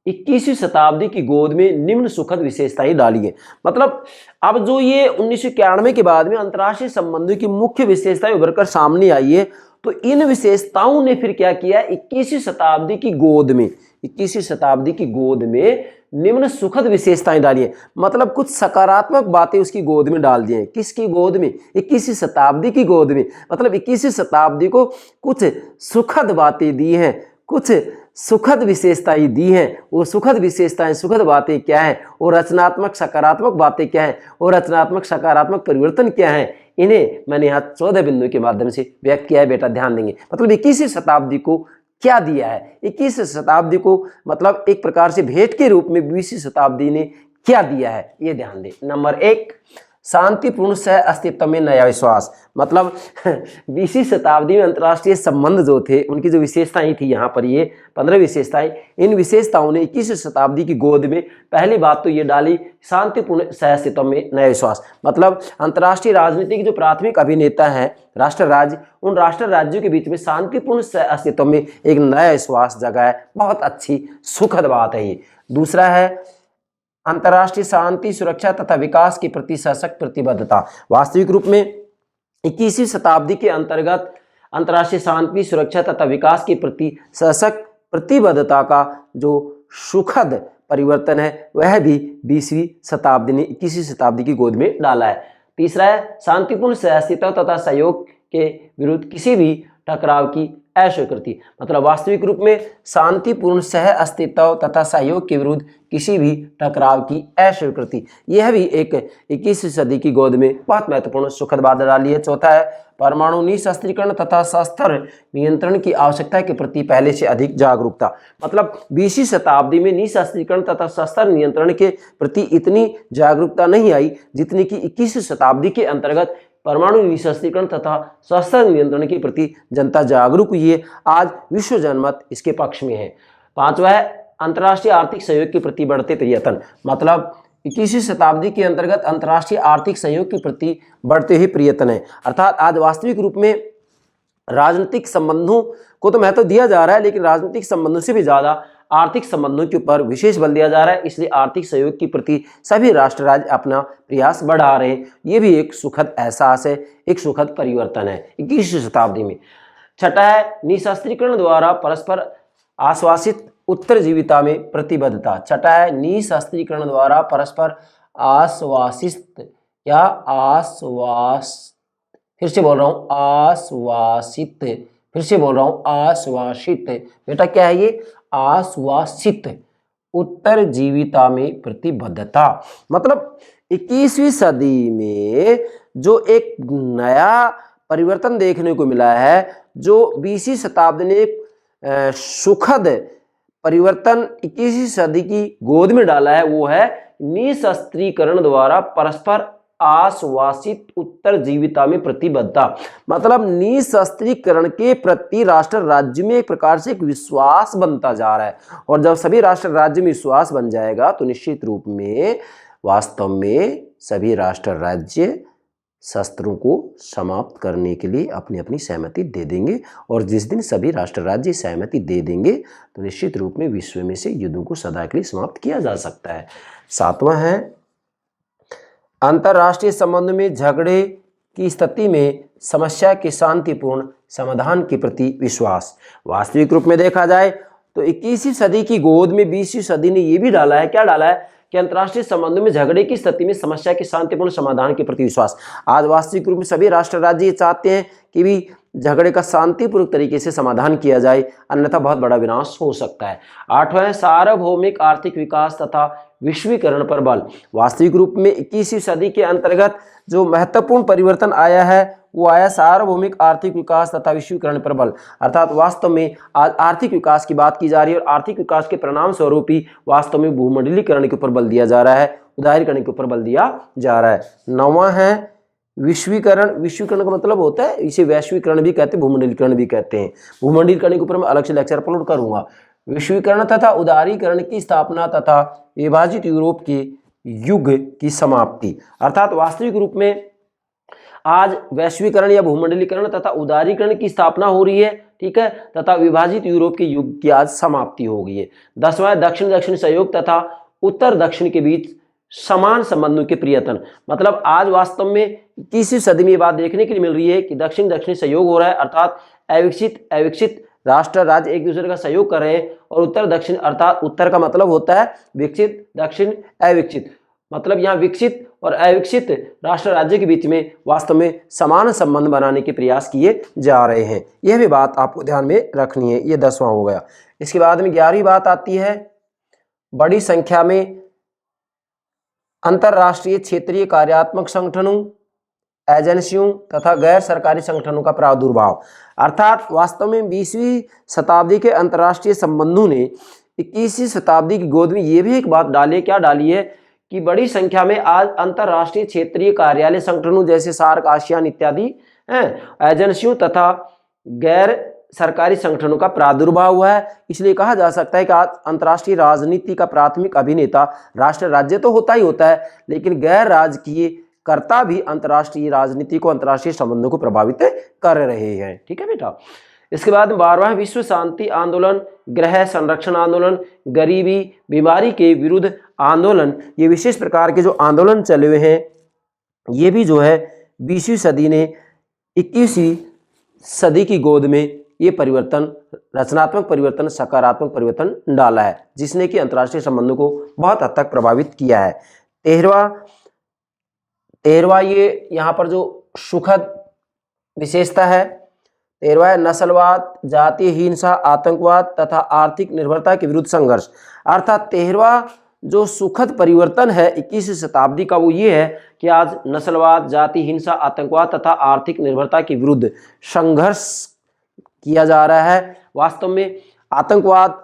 21वीं शताब्दी की गोद में निम्न सुखद विशेषताएं डाली है। मतलब अब जो ये 1991 के बाद में अंतर्राष्ट्रीय संबंधों की मुख्य विशेषताएं उभरकर सामने आई है, तो इन विशेषताओं ने फिर क्या किया, 21वीं शताब्दी की गोद में, 21वीं शताब्दी की गोद में निम्न सुखद विशेषताएं डाली है। मतलब कुछ सकारात्मक बातें उसकी गोद में डाल दी हैं। किसकी गोद में, 21वीं शताब्दी की गोद में। मतलब 21वीं शताब्दी को कुछ सुखद बातें दी हैं, कुछ सुखद विशेषताएं दी हैं। वो सुखद विशेषताएं, सुखद बातें क्या हैं, और रचनात्मक सकारात्मक बातें क्या हैं, और रचनात्मक सकारात्मक परिवर्तन क्या है, इन्हें मैंने यहाँ 14 बिंदुओं के माध्यम से व्यक्त किया है। बेटा ध्यान देंगे। मतलब 21वीं शताब्दी को क्या दिया है, 21वीं शताब्दी को मतलब एक प्रकार से भेंट के रूप में 20वीं शताब्दी ने क्या दिया है, ये ध्यान दें। नंबर 1, शांतिपूर्ण सह अस्तित्व में नया विश्वास। मतलब 20वीं शताब्दी में अंतर्राष्ट्रीय संबंध जो थे, उनकी जो विशेषताएं थी, यहाँ पर ये 15 विशेषताएं, इन विशेषताओं ने 21वीं शताब्दी की गोद में पहली बात तो ये डाली, शांतिपूर्ण सह अस्तित्व में नया विश्वास। मतलब अंतर्राष्ट्रीय राजनीति के जो प्राथमिक अभिनेता हैं राष्ट्र राज्य, उन राष्ट्र राज्यों के बीच में शांतिपूर्ण सह अस्तित्व में एक नया विश्वास जगा है। बहुत अच्छी सुखद बात है ये। दूसरा है अंतर्राष्ट्रीय शांति, सुरक्षा तथा विकास के प्रति सशक्त प्रतिबद्धता। वास्तविक रूप में 21वीं शताब्दी के अंतर्गत अंतर्राष्ट्रीय शांति, सुरक्षा तथा विकास के प्रति सशक्त प्रतिबद्धता का जो सुखद परिवर्तन है, वह भी 20वीं शताब्दी ने 21वीं शताब्दी की गोद में डाला है। तीसरा है शांतिपूर्ण सहअस्तित्व तथा सहयोग के विरुद्ध किसी भी टकराव की अस्वीकृति। मतलब वास्तविक रूप में शांतिपूर्ण सह अस्तित्व तथा सहयोग के विरुद्ध किसी भी टकराव की अस्वीकृति, यह भी एक 21वीं सदी की गोद में बहुत महत्वपूर्ण सुखद बात डाली है। चौथा है परमाणु निशस्त्रीकरण तथा शस्त्र नियंत्रण की आवश्यकता के प्रति पहले से अधिक जागरूकता। मतलब 20वीं शताब्दी में निशस्त्रीकरण तथा शस्त्र नियंत्रण के प्रति इतनी जागरूकता नहीं आई जितनी कि 21वीं शताब्दी के अंतर्गत परमाणु निशस्त्रीकरण तथा शस्त्र नियंत्रण के प्रति जनता जागरूक हुई है। आज विश्व जनमत इसके पक्ष में है। पांचवा है अंतर्राष्ट्रीय आर्थिक सहयोग के प्रति बढ़ते प्रयत्न। मतलब 21वीं शताब्दी के अंतर्गत अंतर्राष्ट्रीय आर्थिक सहयोग के प्रति बढ़ते ही प्रयत्न है। अर्थात आज वास्तविक रूप में राजनीतिक संबंधों को तो महत्व दिया जा रहा है, लेकिन राजनीतिक संबंधों से भी ज्यादा आर्थिक संबंधों के ऊपर विशेष बल दिया जा रहा है। इसलिए आर्थिक सहयोग के प्रति सभी राष्ट्र राज्य अपना प्रयास बढ़ा रहे हैं। ये भी एक सुखद एहसास है, एक सुखद परिवर्तन है 21वीं शताब्दी में। छठा है निशस्त्रीकरण द्वारा परस्पर आश्वासित उत्तरजीविता में प्रतिबद्धता। छठा है निशस्त्रीकरण द्वारा परस्पर आश्वासित या फिर से बोल रहा हूँ आश्वासित, फिर से बोल रहा हूँ आश्वासित। बेटा क्या है ये, आश्वासित उत्तरजीविता में प्रतिबद्धता। मतलब 21वीं सदी में जो एक नया परिवर्तन देखने को मिला है, जो 20वीं शताब्दी ने सुखद परिवर्तन 21वीं सदी की गोद में डाला है, वो है निशस्त्रीकरण द्वारा परस्पर आश्वासित उत्तरजीविता में प्रतिबद्धता। मतलब निशस्त्रीकरण के प्रति राष्ट्र राज्य में एक प्रकार से एक विश्वास बनता जा रहा है, और जब सभी राष्ट्र राज्य में विश्वास बन जाएगा तो निश्चित रूप में वास्तव में सभी राष्ट्र राज्य शस्त्रों को समाप्त करने के लिए अपनी अपनी सहमति दे देंगे, और जिस दिन सभी राष्ट्र राज्य सहमति दे देंगे तो निश्चित रूप में विश्व में से युद्धों को सदा के लिए समाप्त किया जा सकता है। सातवां है अंतर्राष्ट्रीय संबंध में झगड़े की स्थिति में समस्या के शांतिपूर्ण समाधान के प्रति विश्वास। वास्तविक रूप में देखा जाए तो 21वीं सदी की गोद में 20वीं सदी ने ये भी डाला है, क्या डाला है कि अंतर्राष्ट्रीय संबंधों में झगड़े की स्थिति में समस्या के शांतिपूर्ण समाधान के प्रति विश्वास। आज वास्तविक रूप में सभी राष्ट्र राज्य ये चाहते हैं कि भी झगड़े का शांतिपूर्वक तरीके से समाधान किया जाए, अन्यथा बहुत बड़ा विनाश हो सकता है। 8वां है सार्वभौमिक आर्थिक विकास तथा विश्वीकरण पर बल। वास्तविक रूप में 21वीं सदी के अंतर्गत जो महत्वपूर्ण परिवर्तन आया है वो आया सार्वभौमिक आर्थिक विकास तथा विश्वीकरण पर बल। अर्थात वास्तव में आज आर्थिक विकास की बात की जा रही है और आर्थिक विकास के परिणाम स्वरूप ही वास्तव में भूमंडलीकरण के ऊपर बल दिया जा रहा है, उदारीकरण के ऊपर बल दिया जा रहा है। 9वां है विश्वीकरण। विश्वीकरण का मतलब होता है, इसे वैश्वीकरण भी कहते हैं, भूमंडलीकरण भी कहते हैं। भूमंडलीकरण के ऊपर मैं अलग से लेक्चर अपलोड करूंगा। विश्वीकरण तथा उदारीकरण की स्थापना तथा विभाजित यूरोप के युग की समाप्ति। अर्थात वास्तविक रूप में आज वैश्वीकरण या भूमंडलीकरण तथा उदारीकरण की स्थापना हो रही है, ठीक है, तथा विभाजित यूरोप के युग की आज समाप्ति हो गई है। 10वां दक्षिण दक्षिण सहयोग तथा उत्तर दक्षिण के बीच समान संबंधों के प्रयत्न। मतलब आज वास्तव में 21वीं सदी में ये बात देखने के लिए मिल रही है कि दक्षिण दक्षिण सहयोग हो रहा है, अर्थात अविकसित राष्ट्र राज्य एक दूसरे का सहयोग कर रहे हैं, और उत्तर दक्षिण अर्थात उत्तर का मतलब होता है विकसित, दक्षिण अविकसित, मतलब यहाँ विकसित और अविकसित राष्ट्र राज्य के बीच में वास्तव में समान संबंध बनाने के प्रयास किए जा रहे हैं। यह भी बात आपको ध्यान में रखनी है। ये 10वां हो गया। इसके बाद में 11वीं बात आती है बड़ी संख्या में अंतरराष्ट्रीय क्षेत्रीय कार्यात्मक संगठनों, एजेंसियों तथा गैर सरकारी संगठनों का प्रादुर्भाव। अर्थात वास्तव में 20वीं शताब्दी के अंतर्राष्ट्रीय संबंधों ने 21वीं शताब्दी की गोद में ये भी एक बात डाली है, क्या डाली है कि बड़ी संख्या में आज अंतरराष्ट्रीय क्षेत्रीय कार्यालय संगठनों जैसे सार्क, आसियान इत्यादि एजेंसियों तथा गैर सरकारी संगठनों का प्रादुर्भाव हुआ है। इसलिए कहा जा सकता है कि आज अंतर्राष्ट्रीय राजनीति का प्राथमिक अभिनेता राष्ट्र राज्य तो होता ही होता है, लेकिन गैर राजकीय कर्ता भी अंतर्राष्ट्रीय राजनीति को, अंतर्राष्ट्रीय संबंधों को प्रभावित कर रहे हैं। ठीक है बेटा। इसके बाद 12वां विश्व शांति आंदोलन, गृह संरक्षण आंदोलन, गरीबी, बीमारी के विरुद्ध आंदोलन। ये विशेष प्रकार के जो आंदोलन चले हुए हैं ये भी जो है 20वीं सदी ने 21वीं सदी की गोद में ये परिवर्तन, रचनात्मक परिवर्तन, सकारात्मक परिवर्तन डाला है, जिसने कि अंतर्राष्ट्रीय संबंधों को बहुत हद तक प्रभावित किया है। 13वां ये यहाँ पर जो सुखद विशेषता है, 13वां है नस्लवाद, जातीय हिंसा, आतंकवाद तथा आर्थिक निर्भरता के विरुद्ध संघर्ष। अर्थात 13वां जो सुखद परिवर्तन है 21वीं शताब्दी का वो ये है कि आज नस्लवाद, जातीय हिंसा, आतंकवाद तथा आर्थिक निर्भरता के विरुद्ध संघर्ष किया जा रहा है। वास्तव में आतंकवाद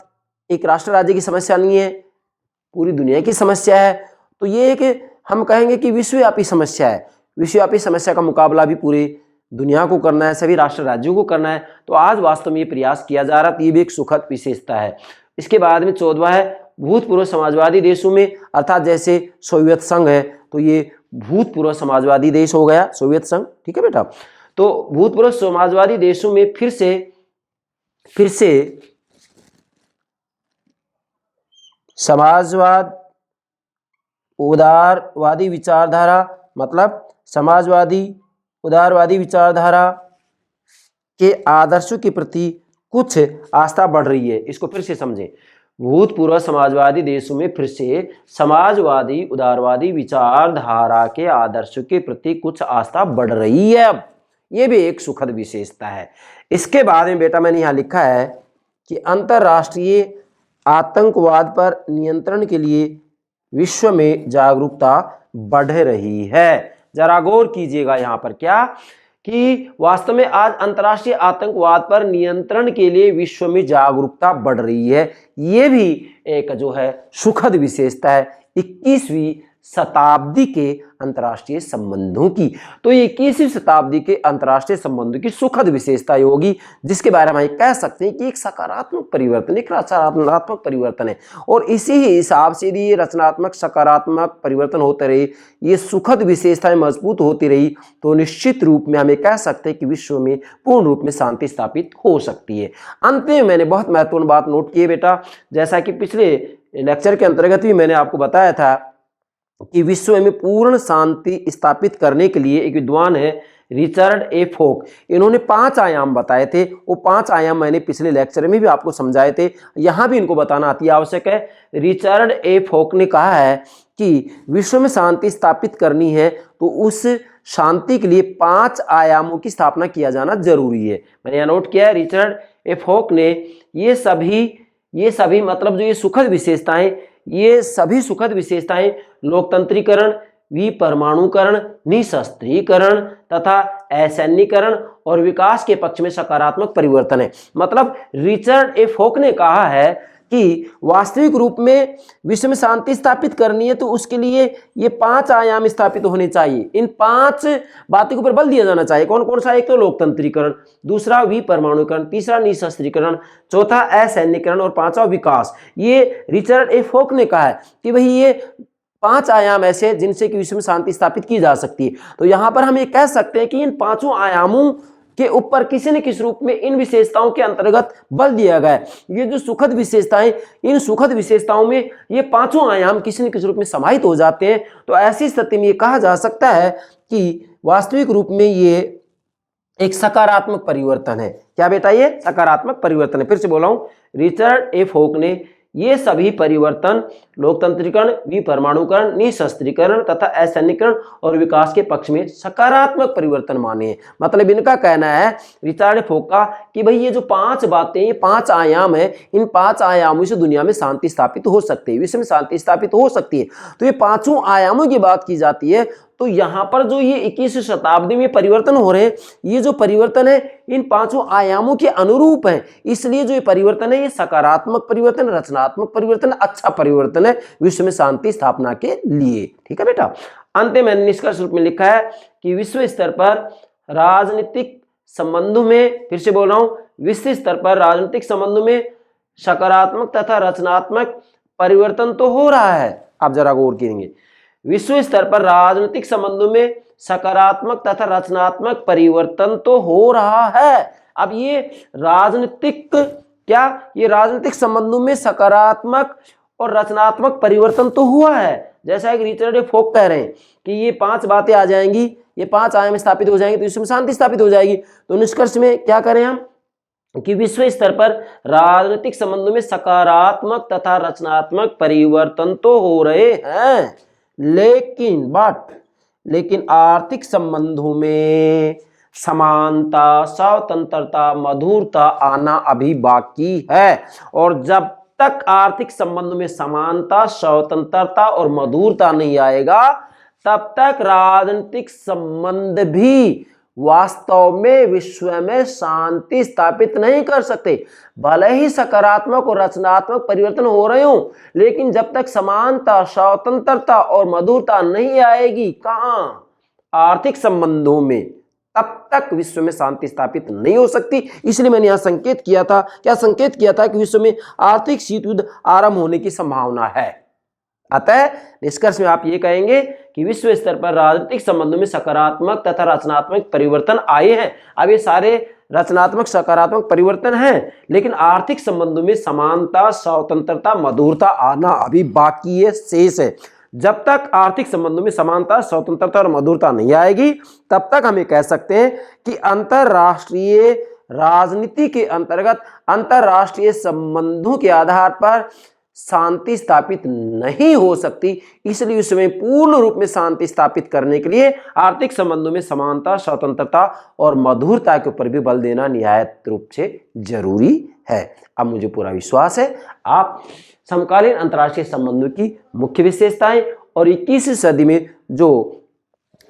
एक राष्ट्र राज्य की समस्या नहीं है, पूरी दुनिया की समस्या है। तो ये एक हम कहेंगे कि विश्वव्यापी समस्या है। विश्वव्यापी समस्या का मुकाबला भी पूरी दुनिया को करना है, सभी राष्ट्र राज्यों को करना है। तो आज वास्तव में ये प्रयास किया जा रहा है, तो ये भी एक सुखद विशेषता है। इसके बाद में 14वां है भूतपूर्व समाजवादी देशों में, अर्थात जैसे सोवियत संघ है तो ये भूतपूर्व समाजवादी देश हो गया सोवियत संघ। ठीक है बेटा। तो भूतपूर्व समाजवादी देशों में फिर से समाजवाद, उदारवादी विचारधारा, मतलब समाजवादी उदारवादी विचारधारा के आदर्शों के प्रति कुछ आस्था बढ़ रही है। इसको फिर से समझें। भूतपूर्व समाजवादी देशों में फिर से समाजवादी उदारवादी विचारधारा के आदर्शों के प्रति कुछ आस्था बढ़ रही है। अब ये भी एक सुखद विशेषता है। इसके बाद में बेटा मैंने यहाँ लिखा है कि अंतर्राष्ट्रीय आतंकवाद पर नियंत्रण के लिए विश्व में जागरूकता बढ़ रही है। जरा गौर कीजिएगा यहाँ पर क्या कि वास्तव में आज अंतर्राष्ट्रीय आतंकवाद पर नियंत्रण के लिए विश्व में जागरूकता बढ़ रही है। ये भी एक जो है सुखद विशेषता है 21वीं शताब्दी के अंतर्राष्ट्रीय संबंधों की। तो ये 21वीं शताब्दी के अंतर्राष्ट्रीय संबंधों की सुखद विशेषता होगी, जिसके बारे में हम कह सकते हैं कि एक सकारात्मक परिवर्तन, एक रचनात्मक परिवर्तन है। और इसी ही हिसाब से यदि ये रचनात्मक सकारात्मक परिवर्तन होते रहे, ये सुखद विशेषताएं मजबूत होती रही, तो निश्चित रूप में हमें कह सकते हैं कि विश्व में पूर्ण रूप में शांति स्थापित हो सकती है। अंत में मैंने बहुत महत्वपूर्ण बात नोट की है बेटा, जैसा कि पिछले लेक्चर के अंतर्गत भी मैंने आपको बताया था कि विश्व में पूर्ण शांति स्थापित करने के लिए एक विद्वान है रिचर्ड ए फोक, इन्होंने 5 आयाम बताए थे। वो 5 आयाम मैंने पिछले लेक्चर में भी आपको समझाए थे, यहाँ भी इनको बताना अति आवश्यक है। रिचर्ड ए फोक ने कहा है कि विश्व में शांति स्थापित करनी है तो उस शांति के लिए 5 आयामों की स्थापना किया जाना जरूरी है। मैंने यहाँ नोट किया है, रिचर्ड ए फोक ने ये सभी मतलब जो ये सुखद विशेषताएं, ये सभी सुखद विशेषताएं लोकतंत्रीकरण, विपरमाणुकरण, निशस्त्रीकरण तथा असैन्यीकरण और विकास के पक्ष में सकारात्मक परिवर्तन है। मतलब रिचर्ड ए फोक ने कहा है कि वास्तविक रूप में विश्व में शांति स्थापित करनी है तो उसके लिए ये 5 आयाम स्थापित होने चाहिए। इन 5 बातों के ऊपर बल दिया जाना चाहिए। कौन कौन सा? एक तो लोकतंत्रीकरण, दूसरा विपरमाणुकरण, तीसरा निशस्त्रीकरण, चौथा असैन्यीकरण और 5वां विकास। ये रिचर्ड ए फोक ने कहा है कि भाई ये 5 आयाम ऐसे जिनसे कि विश्व में शांति स्थापित की जा सकती है। तो यहां पर हम ये कह सकते हैं कि इन 5 आयामों के ऊपर किसी न किसी रूप में इन विशेषताओं के अंतर्गत बल दिया गया है। ये जो सुखद विशेषताएं, इन सुखद विशेषताओं में ये 5 आयाम किसी न किसी रूप में समाहित हो जाते हैं। तो ऐसी स्थिति में ये कहा जा सकता है कि वास्तविक रूप में ये एक सकारात्मक परिवर्तन है। क्या बेटा? ये सकारात्मक परिवर्तन है। फिर से बोला हूं, रिचर्ड ए फोक ने ये सभी परिवर्तन लोकतंत्रीकरण, विपरमाणुकरण, निशस्त्रीकरण तथा असैन्यीकरण और विकास के पक्ष में सकारात्मक परिवर्तन माने हैं। मतलब इनका कहना है, रिचर्ड फोक का, कि भाई ये जो 5 बातें, ये 5 आयाम है, इन 5 आयामों से दुनिया में शांति स्थापित हो सकती है, विश्व में शांति स्थापित हो सकती है। तो ये 5 आयामों की बात की जाती है। तो यहां पर जो ये 21वीं शताब्दी में परिवर्तन हो रहे हैं, ये जो परिवर्तन है इन 5 आयामों के अनुरूप है। इसलिए जो ये परिवर्तन है ये सकारात्मक परिवर्तन, रचनात्मक परिवर्तन, अच्छा परिवर्तन है विश्व में शांति स्थापना के लिए। ठीक है बेटा। अंत में मैंने निष्कर्ष रूप में लिखा है कि विश्व स्तर पर राजनीतिक संबंधों में, फिर से बोल रहा हूं, विश्व स्तर पर राजनीतिक संबंधों में सकारात्मक तथा रचनात्मक परिवर्तन तो हो रहा है। आप जरा गौर करेंगे, विश्व स्तर पर राजनीतिक संबंधों में सकारात्मक तथा रचनात्मक परिवर्तन तो हो रहा है। अब ये राजनीतिक ये राजनीतिक संबंधों में सकारात्मक और रचनात्मक परिवर्तन तो हुआ है। जैसा कि रिचर्ड ए फोक कह रहे हैं कि ये 5 बातें आ जाएंगी, ये 5 आयाम स्थापित हो जाएंगे तो विश्व में शांति स्थापित हो जाएगी। तो निष्कर्ष में क्या करें हम कि विश्व स्तर पर राजनीतिक संबंधों में सकारात्मक तथा रचनात्मक परिवर्तन तो हो रहे हैं, लेकिन आर्थिक संबंधों में समानता, स्वतंत्रता, मधुरता आना अभी बाकी है। और जब तक आर्थिक संबंधों में समानता, स्वतंत्रता और मधुरता नहीं आएगा, तब तक राजनीतिक संबंध भी वास्तव में विश्व में शांति स्थापित नहीं कर सकते। भले ही सकारात्मक और रचनात्मक परिवर्तन हो रहे हो, लेकिन जब तक समानता, स्वतंत्रता और मधुरता नहीं आएगी कहां? आर्थिक संबंधों में, तब तक विश्व में शांति स्थापित नहीं हो सकती। इसलिए मैंने यहां संकेत किया था, क्या संकेत किया था कि विश्व में आर्थिक शीत युद्ध आरंभ होने की संभावना है। अतः निष्कर्ष में आप ये कहेंगे कि विश्व स्तर पर राजनीतिक संबंधों में सकारात्मक तथा रचनात्मक परिवर्तन आए हैं। अब ये सारे रचनात्मक सकारात्मक परिवर्तन हैं, लेकिन आर्थिक संबंधों में समानता, स्वतंत्रता, मधुरता आना अभी बाकी है, शेष है। जब तक आर्थिक संबंधों में समानता, स्वतंत्रता और मधुरता नहीं आएगी, तब तक हम ये कह सकते हैं कि अंतरराष्ट्रीय राजनीति के अंतर्गत अंतरराष्ट्रीय संबंधों के आधार पर शांति स्थापित नहीं हो सकती। इसलिए उसमें पूर्ण रूप में शांति स्थापित करने के लिए आर्थिक संबंधों में समानता, स्वतंत्रता और मधुरता के ऊपर भी बल देना निहायत रूप से जरूरी है। अब मुझे पूरा विश्वास है आप समकालीन अंतर्राष्ट्रीय संबंधों की मुख्य विशेषताएं और 21वीं सदी में जो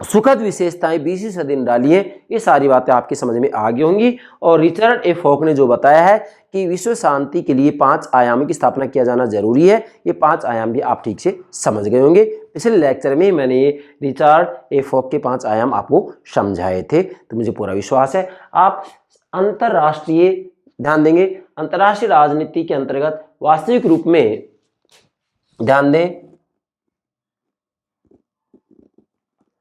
सुखद विशेषताएं 20वीं सदी में डाली है, ये सारी बातें आपकी समझ में आ गई होंगी। और रिचर्ड ए फोक ने जो बताया है कि विश्व शांति के लिए 5 आयामों की स्थापना किया जाना जरूरी है, ये 5 आयाम भी आप ठीक से समझ गए होंगे। पिछले लेक्चर में मैंने ये रिचर्ड ए फोक के 5 आयाम आपको समझाए थे। तो मुझे पूरा विश्वास है आप अंतरराष्ट्रीय, ध्यान देंगे, अंतरराष्ट्रीय राजनीति के अंतर्गत वास्तविक रूप में, ध्यान दें,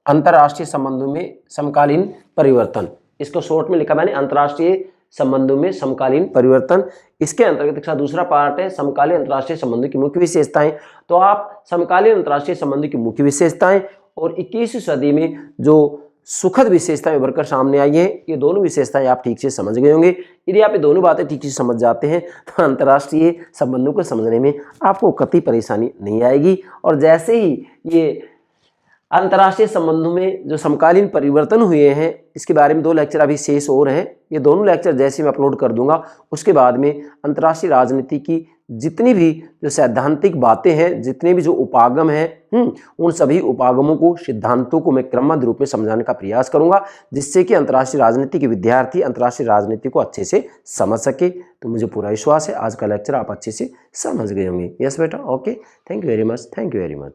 अंतरराष्ट्रीय संबंधों में समकालीन परिवर्तन, इसको शॉर्ट में लिखा मैंने अंतरराष्ट्रीय संबंधों में समकालीन परिवर्तन। इसके अंतर्गत इसका दूसरा पार्ट है समकालीन अंतरराष्ट्रीय संबंधों की मुख्य विशेषताएं। तो आप समकालीन अंतरराष्ट्रीय संबंधों की मुख्य विशेषताएं और 21वीं सदी में जो सुखद विशेषताएं उभर कर सामने आई हैं। ये दोनों विशेषताएं आप ठीक से समझ गए होंगे। यदि आप ये दोनों बातें ठीक से समझ जाते हैं तो अंतर्राष्ट्रीय संबंधों को समझने में आपको कतई परेशानी नहीं आएगी। और जैसे ही ये अंतर्राष्ट्रीय संबंधों में जो समकालीन परिवर्तन हुए हैं, इसके बारे में 2 लेक्चर अभी शेष और हैं। ये दोनों लेक्चर जैसे मैं अपलोड कर दूंगा, उसके बाद में अंतर्राष्ट्रीय राजनीति की जितनी भी जो सैद्धांतिक बातें हैं, जितने भी जो उपागम हैं, उन सभी उपागमों को, सिद्धांतों को मैं क्रमबद्ध रूप में समझाने का प्रयास करूंगा, जिससे कि अंतर्राष्ट्रीय राजनीति के विद्यार्थी अंतर्राष्ट्रीय राजनीति को अच्छे से समझ सके। तो मुझे पूरा विश्वास है आज का लेक्चर आप अच्छे से समझ गए होंगे। यस बेटा, okay, thank you very much, thank you very much.